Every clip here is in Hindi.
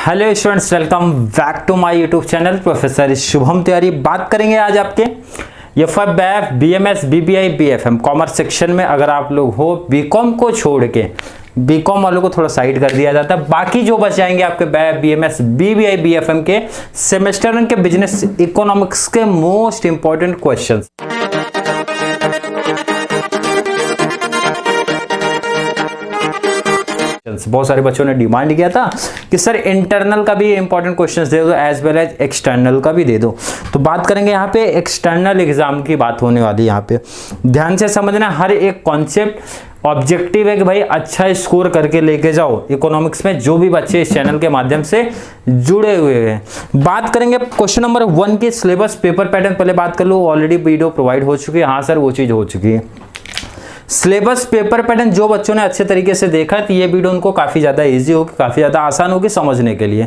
Hello students, welcome back to my YouTube channel professor Shubham Tiwari. बात करेंगे आज आपके F BAF BMS BBI BFM commerce section में। अगर आप लोग हो बीकॉम को छोड़ के, बीकॉम वालों को थोड़ा साइड कर दिया जाता है, बाकी जो बच जाएंगे आपके बैफ BMS BBI BFM के सेमेस्टर के बिजनेस इकोनॉमिक्स के मोस्ट इंपॉर्टेंट क्वेश्चंस। बहुत सारे बच्चों ने डिमांड किया था कि सर इंटरनल का भी इंपॉर्टेंट क्वेश्चंस दे दो एज वेल एज एक्सटर्नल का भी दे दो। तो बात करेंगे यहाँ पे एक्सटर्नल एग्जाम की बात होने वाली है। यहाँ पे ध्यान से समझना, हर एक कॉन्सेप्ट ऑब्जेक्टिव है कि भाई अच्छा स्कोर करके लेके जाओ इकोनॉमिक्स में, जो भी बच्चे इस चैनल के माध्यम से जुड़े हुए हैं। बात करेंगे क्वेश्चन नंबर 1 की सिलेबस पेपर पैटर्न। पहले बात कर लो, ऑलरेडी वीडियो प्रोवाइड हो चुकी है। हाँ सर, वो चीज हो चुकी है। सिलेबस पेपर पैटर्न जो बच्चों ने अच्छे तरीके से देखा तो ये वीडियो उनको काफी ज्यादा इजी होगी, काफी ज्यादा आसान होगी समझने के लिए।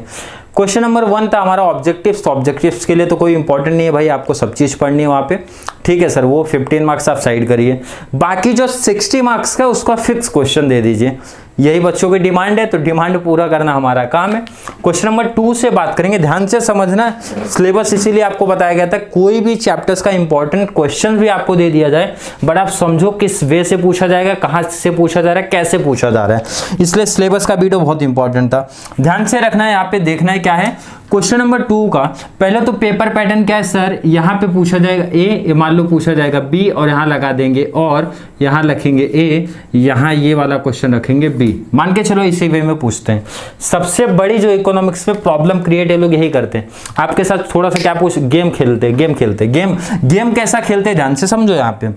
क्वेश्चन नंबर 1 था हमारा ऑब्जेक्टिव्स। तो ऑब्जेक्टिव्स के लिए तो कोई इंपॉर्टेंट नहीं है भाई, आपको सब चीज पढ़नी है वहां पे, ठीक है सर। वो 15 मार्क्स आप साइड करिए, बाकी जो 60 मार्क्स का उसका फिक्स क्वेश्चन दे दीजिए। यही बच्चों की डिमांड है, तो डिमांड पूरा करना हमारा काम है। क्वेश्चन नंबर 2 से बात करेंगे, ध्यान से समझना। सिलेबस इसीलिए आपको बताया गया था, कोई भी चैप्टर्स का इंपॉर्टेंट क्वेश्चन भी आपको दे दिया जाए, बट आप समझो किस वे से पूछा जाएगा, कहां से पूछा जा रहा है, कैसे पूछा जा रहा है। इसलिए सिलेबस का वीडियो बहुत इंपॉर्टेंट था, ध्यान से रखना है। यहाँ पे देखना है क्या है क्वेश्चन नंबर 2 का। पहले तो पेपर पैटर्न क्या है सर, यहाँ पे पूछा जाएगा ए, मान लो पूछा जाएगा बी, और यहाँ लगा देंगे और यहाँ लिखेंगे ए, यहाँ ये वाला क्वेश्चन रखेंगे बी। मान के चलो इसी वे में पूछते हैं। सबसे बड़ी जो इकोनॉमिक्स में प्रॉब्लम क्रिएट है, लोग यही करते हैं आपके साथ। थोड़ा सा क्या पूछ, गेम खेलते गेम कैसा खेलते हैं, ध्यान से समझो। यहाँ पे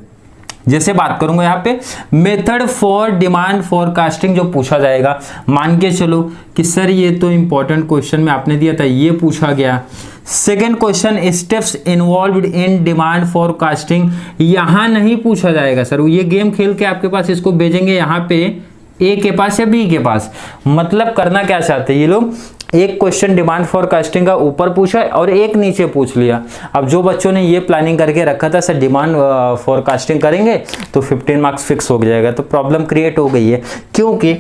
जैसे बात करूंगा, यहाँ पे मेथड फॉर डिमांड फोरकास्टिंग जो पूछा जाएगा, मान के चलो कि सर ये तो इंपॉर्टेंट क्वेश्चन में आपने दिया था, ये पूछा गया। Second question, steps involved in demand forecasting, यहां नहीं पूछा जाएगा सर। ये गेम खेल के आपके पास इसको भेजेंगे यहाँ पे ए के पास या बी के पास। मतलब करना क्या चाहते हैं ये लोग, एक क्वेश्चन डिमांड फोरकास्टिंग का ऊपर पूछा और एक नीचे पूछ लिया। अब जो बच्चों ने ये प्लानिंग करके रखा था सर डिमांड फोरकास्टिंग करेंगे तो 15 मार्क्स फिक्स हो जाएगा, तो प्रॉब्लम क्रिएट हो गई है। क्योंकि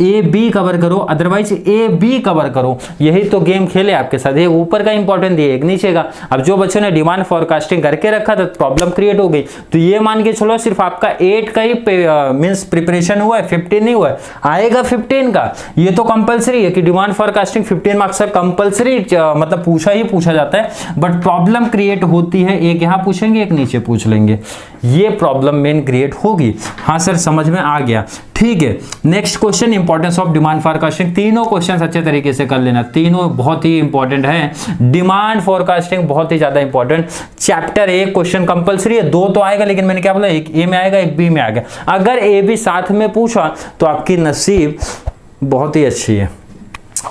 ए बी कवर करो, अदरवाइज ए बी कवर करो। यही तो गेम खेले आपके साथ, ये ऊपर का इंपॉर्टेंट दिए, एक नीचे का। अब जो बच्चों ने डिमांड फोरकास्टिंग करके रखा था प्रॉब्लम क्रिएट हो गई। तो ये मान के चलो सिर्फ आपका 8 का ही मींस प्रिपरेशन हुआ है, 15 नहीं हुआ है, आएगा 15 का। ये तो कंपलसरी है कि डिमांड फोरकास्टिंग 15 मार्क्स का कंपलसरी मतलब पूछा ही पूछा जाता है, बट प्रॉब्लम क्रिएट होती है, एक यहां पूछेंगे एक नीचे पूछ लेंगे, ये प्रॉब्लम मेन क्रिएट होगी। हाँ सर, समझ में आ गया, ठीक है। Next question, importance of demand forecasting. तीनों क्वेश्चन अच्छे तरीके से कर लेना, तीनों बहुत ही इंपॉर्टेंट है। डिमांड फोरकास्टिंग बहुत ही ज्यादा इंपॉर्टेंट। चैप्टर 1 क्वेश्चन कंपलसरी है, 2 तो आएगा, लेकिन मैंने क्या बोला, एक ए में आएगा एक बी में आएगा। अगर ए बी साथ में पूछा तो आपकी नसीब बहुत ही अच्छी है।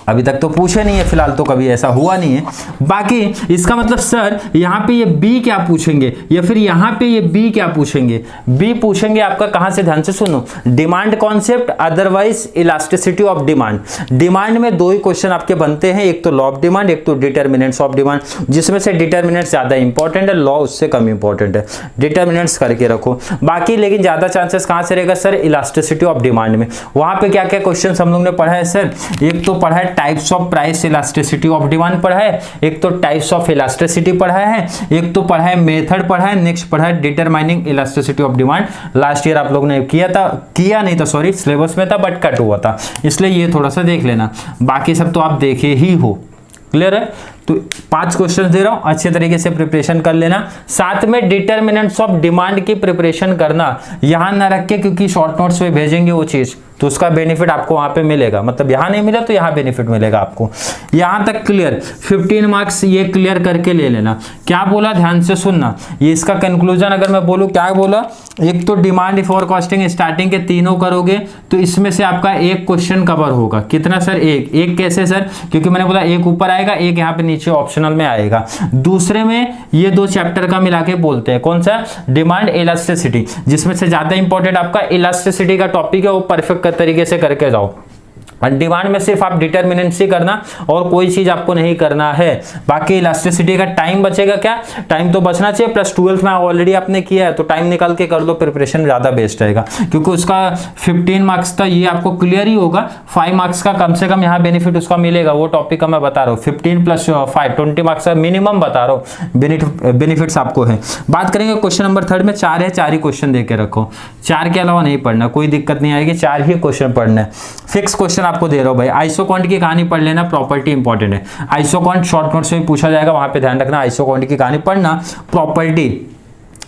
अभी तक तो पूछे नहीं है फिलहाल, तो कभी ऐसा हुआ नहीं है। बाकी इसका मतलब सर यहाँ पे ये बी क्या पूछेंगे, या फिर यहाँ पे ये बी क्या पूछेंगे, बी पूछेंगे आपका कहां से, ध्यान से सुनो, demand concept otherwise elasticity of demand. Demand में 2 ही क्वेश्चन आपके बनते हैं, एक तो लॉ ऑफ डिमांड, एक तो डिटर्मिनेंट्स ऑफ डिमांड, जिसमें से डिटर्मिनेंट्स ज्यादा इंपॉर्टेंट है, लॉ उससे कम इंपॉर्टेंट है। डिटर्मिनेंट्स करके रखो बाकी, लेकिन ज्यादा चांसेस कहां से रहेगा सर, इलास्टिसिटी ऑफ डिमांड में। वहां पे क्या क्या क्वेश्चन हम लोग ने पढ़ा है सर, एक तो पढ़ा है types of price elasticity of demand पढ़ा है, एक तो टाइप्स ऑफ इलास्टिसिटी पढ़ा है, एक तो पढ़ा है मेथड पढ़ा है, नेक्स्ट पढ़ा है determining elasticity of demand. Last year आप लोग ने किया नहीं था, सॉरी सिलेबस में था बट कट हुआ था, इसलिए ये थोड़ा सा देख लेना। बाकी सब तो आप देखे ही हो, क्लियर है। तो 5 क्वेश्चन दे रहा हूं, अच्छे तरीके से प्रिपरेशन कर लेना। साथ में डिटर्मिनेंट्स ऑफ डिमांड की प्रिपरेशन करना, यहां ना रख के, क्योंकि शॉर्ट नोट्स में भेजेंगे वो चीज, तो उसका बेनिफिट आपको वहां पे मिलेगा। मतलब यहां नहीं मिला तो यहां बेनिफिट मिलेगा आपको। यहां तक क्लियर, 15 मार्क्स ये क्लियर करके ले लेना। क्या बोला, ध्यान से सुनना, ये इसका कंक्लूजन अगर मैं बोलूं, क्या बोला, एक तो डिमांड फोरकास्टिंग स्टार्टिंग के तीनों करोगे तो इसमें से आपका एक क्वेश्चन कवर होगा। कितना सर, एक कैसे सर, क्योंकि मैंने बोला एक ऊपर आएगा एक यहाँ पे नीचे ऑप्शनल में आएगा। दूसरे में ये 2 चैप्टर का मिला के बोलते हैं, कौन सा, डिमांड इलास्टिसिटी, जिसमें से ज्यादा इंपॉर्टेंट आपका इलास्टिसिटी का टॉपिक है, वो परफेक्ट तरीके से करके जाओ। डिमांड में सिर्फ आप डिटरमिनेंसी करना और कोई चीज आपको नहीं करना है। बाकी इलास्टिसिटी का टाइम बचेगा, क्या टाइम तो बचना चाहिए, प्लस 12th में ऑलरेडी आपने किया है तो टाइम निकाल के कर लो, प्रिपरेशन ज्यादा बेस्ट रहेगा, क्योंकि उसका 15 मार्क्स का ये आपको क्लियर ही होगा, 5 मार्क्स का कम से कम यहाँ बेनिफिट उसका मिलेगा, वो टॉपिक का मैं बता रहा हूँ। 15 + 5 20 मार्क्स का मिनिमम बता रहा हूँ बेनिफिट्स आपको है। बात करेंगे क्वेश्चन नंबर 3 में 4 है, 4 ही क्वेश्चन दे के रखो, 4 के अलावा नहीं पढ़ना, कोई दिक्कत नहीं आएगी, 4 ही क्वेश्चन पढ़ना है। फिक्स क्वेश्चन आपको दे रहा हूं भाई, आइसोकॉन्ट की कहानी पढ़ लेना, प्रॉपर्टी इंपॉर्टेंट है, आइसोकॉन्ट शॉर्ट नोट्स में पूछा जाएगा, वहां पे ध्यान रखना, आइसोकॉन्ट की कहानी पढ़ना, प्रॉपर्टी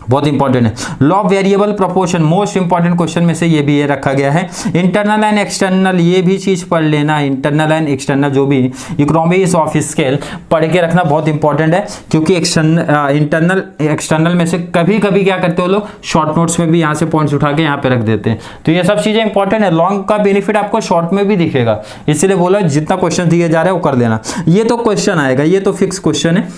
बहुत इंपॉर्टेंट है। Law of variable proportion most important question में से ये भी ये रखा गया है। इंटरनल एंड एक्सटर्नल ये भी चीज पढ़ लेना, इंटरनल एंड एक्सटर्नल जो भी इकोनॉमीज ऑफ स्केल पढ़ के रखना बहुत इंपॉर्टेंट है, क्योंकि इंटरनल एक्सटर्नल में से कभी कभी क्या करते हो लोग, शॉर्ट नोट्स में भी यहाँ से पॉइंट्स उठा के यहाँ पे रख देते हैं, तो ये सब चीजें इंपॉर्टेंट है। लॉन्ग का बेनिफिट आपको शॉर्ट में भी दिखेगा, इसलिए बोला जितना क्वेश्चन दिए जा रहे हैं वो कर लेना। ये तो क्वेश्चन आएगा, ये तो फिक्स क्वेश्चन है।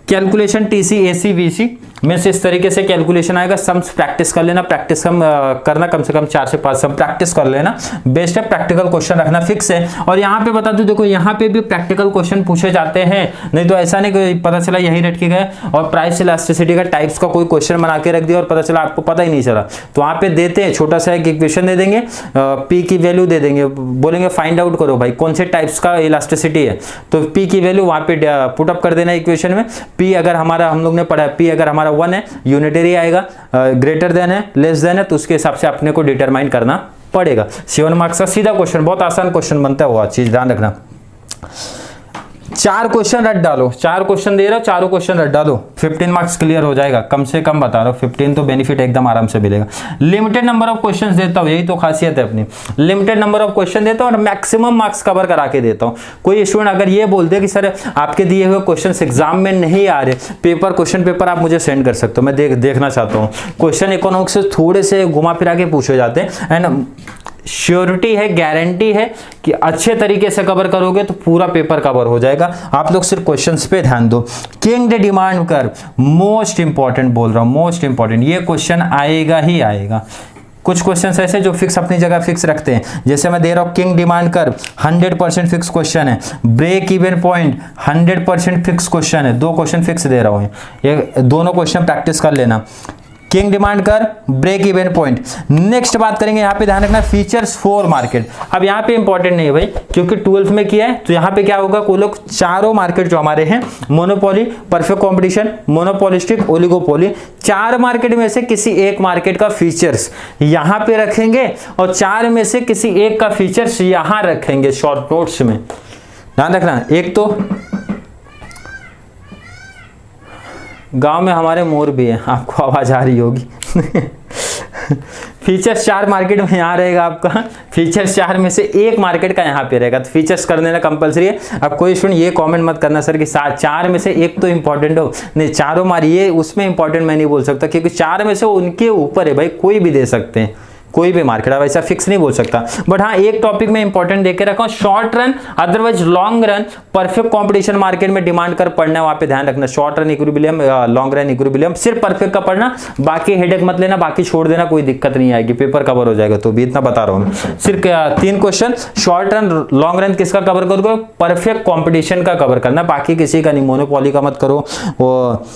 कैलकुलेशन टीसी एसी वीसी में से इस तरीके से कैलकुलेशन आएगा, सम्स प्रैक्टिस कर लेना, प्रैक्टिस करना कम से कम 4 से 5 सम प्रैक्टिस कर लेना, बेस्ट है। प्रैक्टिकल क्वेश्चन रखना फिक्स है। और यहाँ पे बता दूं, देखो यहाँ पे भी प्रैक्टिकल क्वेश्चन पूछे जाते हैं, नहीं तो ऐसा नहीं कि पता चला यही रट के गए और प्राइस इलास्टिसिटी का टाइप्स का कोई क्वेश्चन बना के रख दिया और पता चला आपको पता ही नहीं चला। तो वहाँ पे देते हैं छोटा सा एक इक्वेशन दे देंगे, पी की वैल्यू दे देंगे, बोलेंगे फाइंड आउट करो भाई कौन से टाइप्स का इलास्टिसिटी है, तो पी की वैल्यू वहाँ पे पुटअप कर देना इक्वेशन में। पी अगर हमारा, हम लोग ने पढ़ा पी अगर हमारा 1 है, यूनिटरी आएगा, ग्रेटर देन है, लेस देन है, तो उसके हिसाब से अपने को डिटरमाइन करना पड़ेगा। 7 मार्क्स का सीधा क्वेश्चन, बहुत आसान क्वेश्चन बनता है, वो चीज ध्यान रखना। 4 क्वेश्चन रट डालो, 4 क्वेश्चन दे रहा हूं, चारों क्वेश्चन रट डालो, 15 मार्क्स क्लियर हो जाएगा, कम से कम बता रहा हूं 15 तो बेनिफिट एकदम आराम से मिलेगा। लिमिटेड नंबर ऑफ क्वेश्चंस देता हूं, यही तो खासियत है अपनी, लिमिटेड नंबर ऑफ क्वेश्चन देता हूं और मैक्सिमम मार्क्स कवर करा के देता हूं। कोई स्टूडेंट अगर ये बोलते कि सर आपके दिए हुए क्वेश्चन एग्जाम में नहीं आ रहे, क्वेश्चन पेपर आप मुझे सेंड कर सकते हो, मैं देखना चाहता हूँ। क्वेश्चन इकोनॉमिक्स से थोड़े से घुमा फिरा के पूछे जाते हैं एंड श्योरिटी है, गारंटी है कि अच्छे तरीके से कवर करोगे तो पूरा पेपर कवर हो जाएगा। आप लोग सिर्फ क्वेश्चंस पे ध्यान दो। King day demand curve most important बोल रहा हूं, मोस्ट इंपॉर्टेंट, ये क्वेश्चन आएगा ही आएगा। कुछ क्वेश्चंस ऐसे जो फिक्स अपनी जगह फिक्स रखते हैं, जैसे मैं दे रहा हूं kink demand curve 100% fix question है, break even point 100% fix question है, 2 क्वेश्चन फिक्स दे रहा हूं, ये दोनों क्वेश्चन प्रैक्टिस कर लेना। किंग डिमांड कर, ब्रेक इवन पॉइंट। नेक्स्ट बात करेंगे, यहाँ पे ध्यान रखना फीचर्स फॉर मार्केट। अब यहाँ पे इंपॉर्टेंट नहीं है भाई, क्योंकि 12th में किया है, तो यहाँ पे क्या होगा, कोई लोग चारों मार्केट जो हमारे हैं, monopoly, perfect competition, monopolistic, oligopoly, 4 market में से किसी एक मार्केट का फीचर्स यहाँ पे रखेंगे और 4 में से किसी एक का फीचर्स यहाँ रखेंगे शॉर्ट नोट्स में। ध्यान रखना, एक तो गांव में हमारे मोर भी है, आपको आवाज आ रही होगी फीचर्स 4 मार्केट में यहाँ रहेगा आपका, फीचर्स 4 में से एक मार्केट का यहाँ पे रहेगा, तो फीचर्स कर देना कंपलसरी है। अब कोई स्टूडेंट ये कमेंट मत करना सर कि 4 में से एक तो इंपॉर्टेंट हो, नहीं चारों मारिए, उसमें इंपॉर्टेंट मैं नहीं बोल सकता, क्योंकि 4 में से उनके ऊपर है भाई, कोई भी दे सकते हैं, कोई भी मार्केट, अब ऐसा फिक्स नहीं बोल सकता। बट हाँ, एक टॉपिक में इंपॉर्टेंट देके रखा हूं, short run otherwise long run perfect competition market में डिमांड कर पढ़ना है, वहां पे ध्यान रखना। Short run equilibrium, long run equilibrium, सिर्फ परफेक्ट का पढ़ना, बाकी हेडेक मत लेना, बाकी छोड़ देना, कोई दिक्कत नहीं आएगी, पेपर कवर हो जाएगा। तो भी इतना बता रहा हूं, सिर्फ 3 question, short run long run किसका कवर करोगे, परफेक्ट कॉम्पिटिशन का कवर करना, बाकी किसी का नहीं, मोनोपोली का मत करो, वो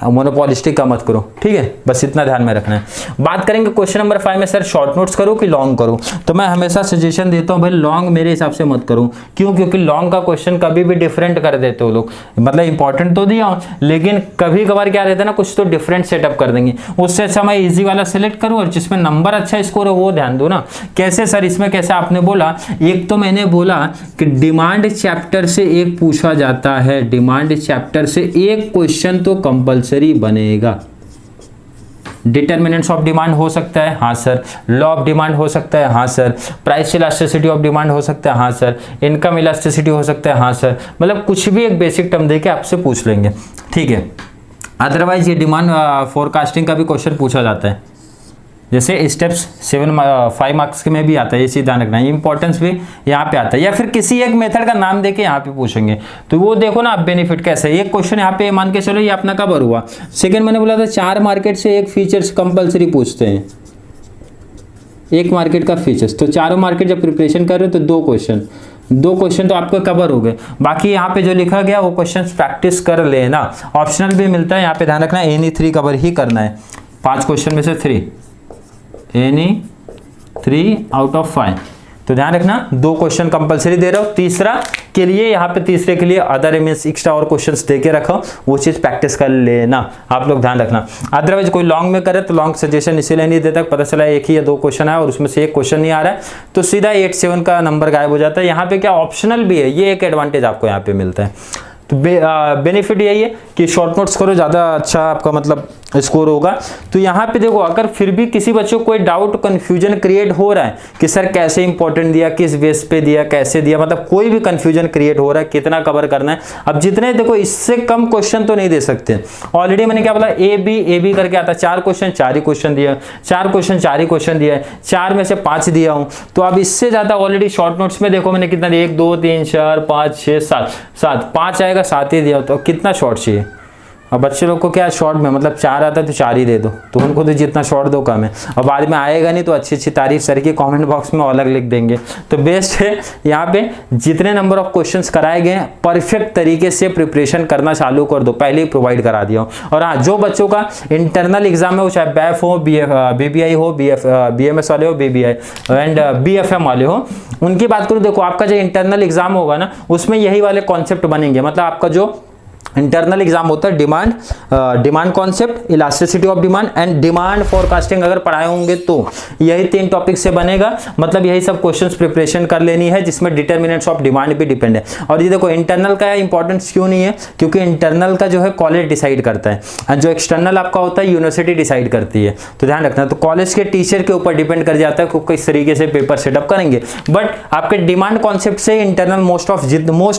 मोनोपोलिस्टिक का मत करो, ठीक है, बस इतना ध्यान में रखना है। बात करेंगे क्वेश्चन नंबर 5 में, सर शॉर्ट नोट्स करो कि लॉन्ग करो, तो मैं हमेशा सजेशन देता हूं भाई लॉन्ग मेरे हिसाब से मत करो। क्यों? क्योंकि लॉन्ग का क्वेश्चन कभी भी डिफरेंट कर देते हो लोग, मतलब इंपॉर्टेंट तो दिया लेकिन कभी कभार क्या रहता है ना, कुछ तो डिफरेंट सेटअप कर देंगे, उससे अच्छा मैं इजी वाला सिलेक्ट करूँ और जिसमें नंबर अच्छा स्कोर है वो ध्यान दो ना। कैसे सर? इसमें कैसे आपने बोला, एक तो मैंने बोला कि डिमांड चैप्टर से एक पूछा जाता है, डिमांड चैप्टर से एक क्वेश्चन तो कंपलसरी बनेगा। डिटर्मिनेंट्स ऑफ डिमांड हो सकता है, हाँ सर। लॉ ऑफ डिमांड हो सकता है, हाँ sir. Price elasticity of demand हो सकता है, हाँ सर। इनकम इलास्टिसिटी हो सकता है, हाँ सर। मतलब कुछ भी एक बेसिक टर्म देके आपसे पूछ लेंगे, ठीक है। अदरवाइज ये डिमांड फोरकास्टिंग का भी क्वेश्चन पूछा जाता है, जैसे स्टेप्स 5 मार्क्स के में भी आता है, ये चीज ध्यान रखना है। इंपॉर्टेंस भी यहाँ पे आता है, या फिर किसी एक मेथड का नाम देके यहाँ पे पूछेंगे, तो वो देखो ना आप बेनिफिट कैसे। एक क्वेश्चन यहाँ पे मान के चलो ये अपना कवर हुआ। सेकंड मैंने बोला था 4 मार्केट से एक फीचर्स कंपलसरी पूछते हैं, एक मार्केट का फीचर्स, तो चारों मार्केट जब प्रिपरेशन कर रहे हो तो दो क्वेश्चन तो आपको कवर हो गए। बाकी यहाँ पे जो लिखा गया वो क्वेश्चन प्रैक्टिस कर लेना। ऑप्शनल भी मिलता है, यहाँ पे ध्यान रखना एनी 3 कवर ही करना है, 5 क्वेश्चन में से 3, एनी 3 आउट ऑफ 5। तो ध्यान रखना 2 क्वेश्चन कंपलसरी दे रहा हूँ, तीसरा के लिए यहाँ पे तीसरे के लिए अदर मींस एक्स्ट्रा और क्वेश्चंस दे के रखो, वो चीज प्रैक्टिस कर लेना आप लोग, ध्यान रखना। अदरवाइज कोई लॉन्ग में करे तो लॉन्ग सजेशन इसीलिए नहीं देता, पता चला एक ही या 2 क्वेश्चन है और उसमें से एक क्वेश्चन नहीं आ रहा है तो सीधा 8-7 का नंबर गायब हो जाता है। यहाँ पे क्या ऑप्शनल भी है, ये एक एडवांटेज आपको यहाँ पे मिलता है। तो बेनिफिट यही है कि शॉर्ट नोट्स करो, ज़्यादा अच्छा आपका मतलब स्कोर होगा। तो यहाँ पे देखो, अगर फिर भी किसी बच्चों को कोई डाउट कन्फ्यूजन क्रिएट हो रहा है कि सर कैसे इंपॉर्टेंट दिया, किस बेस पे दिया, कैसे दिया, मतलब कोई भी कन्फ्यूजन क्रिएट हो रहा है, कितना कवर करना है, अब जितने देखो इससे कम क्वेश्चन तो नहीं दे सकते। ऑलरेडी मैंने क्या बोला, ए बी करके आता, 4 क्वेश्चन 4 ही क्वेश्चन दिया, 4 क्वेश्चन 4 ही क्वेश्चन दिया है, 4 में से 5 दिया हूँ। तो अब इससे ज़्यादा ऑलरेडी शॉर्ट नोट्स में देखो मैंने कितना दिया, 1 2 3 4 5 6 7 5 आएगा, 7 ही दिया, तो कितना शॉर्ट चाहिए। अब बच्चे लोग को क्या शॉर्ट में मतलब 4 आता है तो 4 ही दे दो, तो उनको तो जितना शॉर्ट दो कम है। अब बाद में आएगा नहीं तो अच्छी अच्छी तारीफ सर की कमेंट बॉक्स में अलग लिख देंगे। तो बेस्ट है यहाँ पे जितने नंबर ऑफ क्वेश्चंस कराए गए हैं परफेक्ट तरीके से प्रिपरेशन करना चालू कर दो, पहले ही प्रोवाइड करा दिया हूँ। और हाँ, जो बच्चों का इंटरनल एग्जाम है वो चाहे बैफ हो, BBI हो, BMS वाले हो, BBI एंड BFM वाले हो, उनकी बात करूँ, देखो आपका जो इंटरनल एग्जाम होगा ना उसमें यही वाले कॉन्सेप्ट बनेंगे। मतलब आपका जो इंटरनल एग्जाम होता है demand concept, elasticity of demand and demand forecasting अगर पढ़ाए होंगे तो यही 3 टॉपिक से बनेगा। मतलब यही सब क्वेश्चंस प्रिपरेशन कर लेनी है जिसमें डिटर्मिनेंट्स ऑफ डिमांड भी डिपेंड है। और ये देखो इंटरनल का इंपॉर्टेंस क्यों नहीं है, क्योंकि इंटरनल का जो है कॉलेज डिसाइड करता है और जो एक्सटर्नल आपका होता है यूनिवर्सिटी डिसाइड करती है। तो ध्यान रखना, तो कॉलेज के टीचर के ऊपर डिपेंड कर जाता है कि किस तरीके से पेपर सेटअप करेंगे। बट आपके डिमांड कॉन्सेप्ट से इंटरनल मोस्ट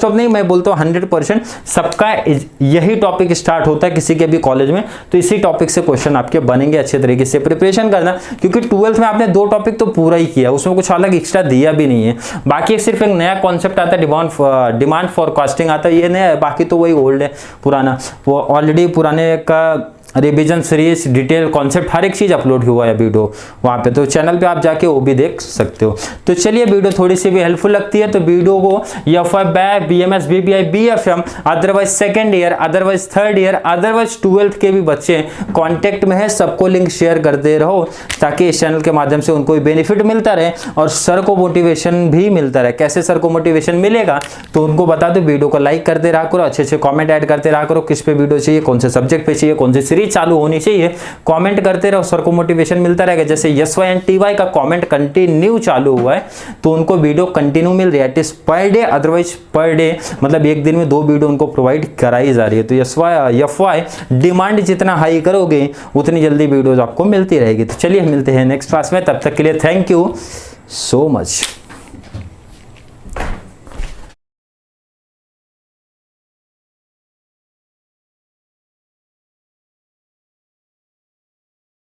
ऑफ नहीं, मैं बोलता हूँ 100% सबका यही टॉपिक स्टार्ट होता है किसी के भी कॉलेज में। तो इसी टॉपिक से क्वेश्चन आपके बनेंगे, अच्छे तरीके से प्रिपरेशन करना, क्योंकि 12th में आपने 2 टॉपिक तो पूरा ही किया, उसमें कुछ अलग एक्स्ट्रा दिया भी नहीं है। बाकी सिर्फ एक नया कॉन्सेप्ट आता है, डिमांड फोरकास्टिंग आता है, ये नया है, बाकी तो वही ओल्ड है, पुराना। वो ऑलरेडी पुराने का रिवीजन सीरीज डिटेल कॉन्सेप्ट हर एक चीज अपलोड हुआ है वीडियो वहाँ पे, तो चैनल पे आप जाके वो भी देख सकते हो। तो चलिए, वीडियो थोड़ी सी भी हेल्पफुल लगती है तो वीडियो को FY back, BMS BBI BFM otherwise 2nd year, otherwise 3rd year, otherwise 12th के भी बच्चे कॉन्टेक्ट में है, सबको लिंक शेयर करते रहो ताकि इस चैनल के माध्यम से उनको बेनिफिट मिलता रहे और सर को मोटिवेशन भी मिलता रहे। कैसे सर को मोटिवेशन मिलेगा तो उनको बता दो, वीडियो को लाइक करते रहा करो, अच्छे अच्छे कॉमेंट ऐड करते रहा करो, किस पे वीडियो चाहिए, कौन से सब्जेक्ट पे चाहिए, कौन सी सीरीज चालू होनी चाहिए, कमेंट करते रहो, सर को मोटिवेशन मिलता रहेगा। जैसे SY एंड TY का कमेंट कंटिन्यू चालू हुआ है तो उनको वीडियो कंटिन्यू मिल रही है, at least per day, otherwise per day मतलब एक दिन में 2 वीडियो उनको प्रोवाइड कराई जा रही है। तो FY डिमांड जितना हाई करोगे उतनी जल्दी वीडियोज आपको मिलती रहेगी। तो चलिए मिलते हैं नेक्स्ट क्लास में, तब तक के लिए थैंक यू सो मच।